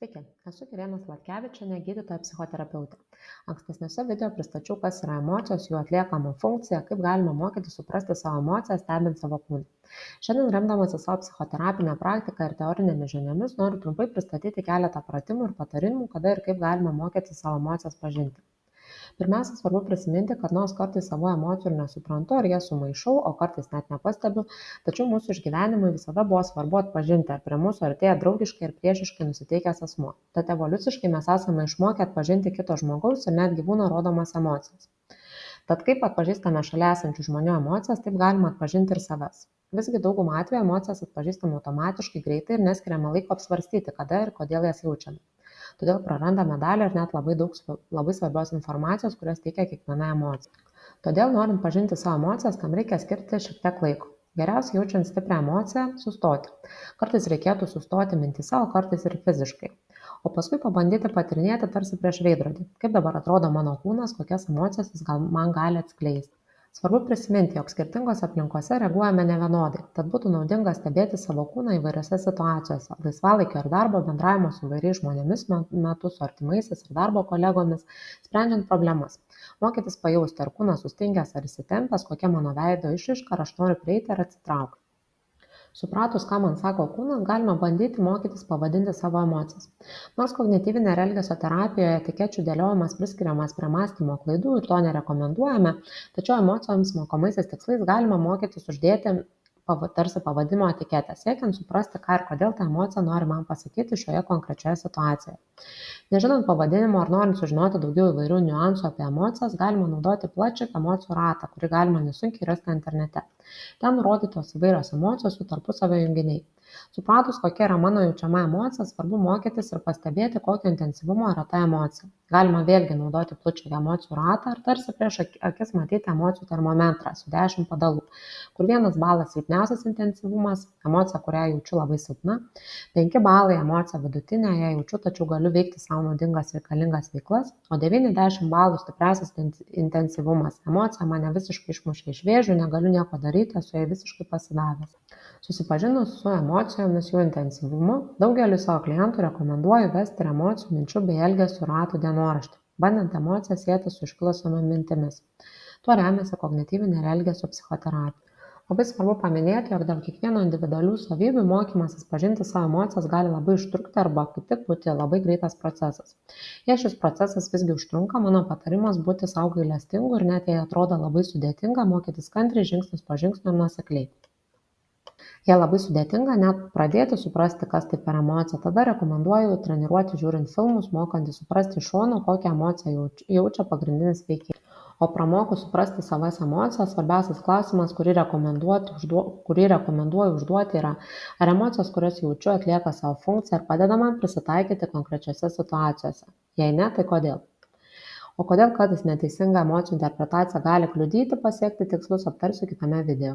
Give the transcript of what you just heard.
Sveiki, esu Kirėna Zlatkevičienė, gydytoja psichoterapeutė. Ankstesniuose video pristačiau, kas yra emocijos, jų atliekama funkcija, kaip galima mokyti suprasti savo emocijas, stebint savo kūną. Šiandien remdamasi savo psichoterapinę praktiką ir teorinėmis žiniomis noriu trumpai pristatyti keletą pratimų ir patarimų, kada ir kaip galima mokyti savo emocijas pažinti. Pirmiausia, svarbu prisiminti, kad nors kartais savo emocijų ir nesuprantu, ar jas sumaišau, o kartais net nepastebiu, tačiau mūsų išgyvenimui visada buvo svarbu atpažinti, ar prie mūsų artėja draugiškai ir priešiškai nusiteikęs asmuo. Tad evoliuciškai mes esame išmokę atpažinti kito žmogaus ir net gyvūno rodomas emocijas. Tad kaip atpažįstame šalia esančių žmonių emocijas, taip galima atpažinti ir savęs. Visgi daugumą atvejų emocijas atpažįstame automatiškai, greitai ir neskiriame laiko apsvarstyti, kada ir kodėl jas jaučiame. Todėl prarandame dalį ir net labai svarbios informacijos, kurias teikia kiekviena emocija. Todėl, norint pažinti savo emocijas, tam reikia skirti šiek tiek laiko. Geriausiai jaučiant stiprią emociją, sustoti. Kartais reikėtų sustoti mintyse, o kartais ir fiziškai. O paskui pabandyti patyrinėti tarsi prieš veidrodį, kaip dabar atrodo mano kūnas, kokias emocijas jis man gali atskleisti. Svarbu prisiminti, jog skirtingose aplinkose reaguojame nevienodai, tad būtų naudinga stebėti savo kūną įvairiose situacijose, laisvalaikio ir darbo, bendravimo su įvairiais žmonėmis metu, su artimaisiais ir darbo kolegomis, sprendžiant problemas. Mokytis pajausti, ar kūnas sustingęs ar įsitempęs, kokia mano veido išraiška, ar aš noriu prieiti ar atsitraukti. Supratus, ką man sako kūnas, galima bandyti mokytis pavadinti savo emocijas. Nors kognityvinė ir elgesio terapijoje etikečių dėliojimas priskiriamas prie mąstymo klaidų ir to nerekomenduojame, tačiau emocijoms mokomaisiais tikslais galima mokytis uždėti tarsi pavadinimo etiketę, siekiant suprasti, ką ir kodėl ta emocija nori man pasakyti šioje konkrečioje situacijoje. Nežinant pavadinimo ar norint sužinoti daugiau įvairių niuansų apie emocijas, galima naudoti plačią emocijų ratą, kurį galima nesunkiai rasti internete. Ten nurodytos įvairios emocijos su tarpusavio junginiai. Supratus, kokia yra mano jaučiama emocija, svarbu mokytis ir pastebėti, kokio intensyvumo yra ta emocija. Galima vėlgi naudoti plačią emocijų ratą ar tarsi prieš akis matyti emocijų termometrą su 10 padalų, kur 1 balas silpniausias intensyvumas, emocija, kurią jaučiu labai silpna, 5 balai emocija vidutinė, ją jaučiu, tačiau galiu veikti savo naudingas reikalingas veiklas, o 90 balų stipriausias intensyvumas, emocija mane visiškai išmušė iš vėžių, negaliu nieko daryti, esu jai visiškai pasidavęs. Susipažinus su emocijomis, jų intensyvumu, daugeliu savo klientų rekomenduoju vesti ir emocijų, minčių bei elgesių ratų dienoraštį, bandant emociją sieti su iškilusiomis mintimis. Tuo remiasi kognityvinė ir elgesio psichoterapija. Labai svarbu paminėti, jog dėl kiekvieno individualių savybių mokymasis pažinti savo emocijas gali labai užtrukti arba kaip tik būti labai greitas procesas. Jei šis procesas visgi užtrunka, mano patarimas būti sau gailestingu ir net jei atrodo labai sudėtinga, mokytis kantriai žingsnis po žingsnio ir nuosekliai. Jei labai sudėtinga net pradėti suprasti, kas tai per emocija, tada rekomenduoju treniruoti žiūrint filmus, mokantis suprasti iš šono, kokią emociją jaučia pagrindinis veikėjas. O pramokus suprasti savas emocijas, svarbiausias klausimas, kurį rekomenduoju užduoti yra, ar emocijos, kurias jaučiu, atlieka savo funkciją ir padeda man prisitaikyti konkrečiose situacijose. Jei ne, tai kodėl? O kodėl kartais neteisinga emocijų interpretacija gali kliudyti pasiekti tikslus, aptarsiu kitame video.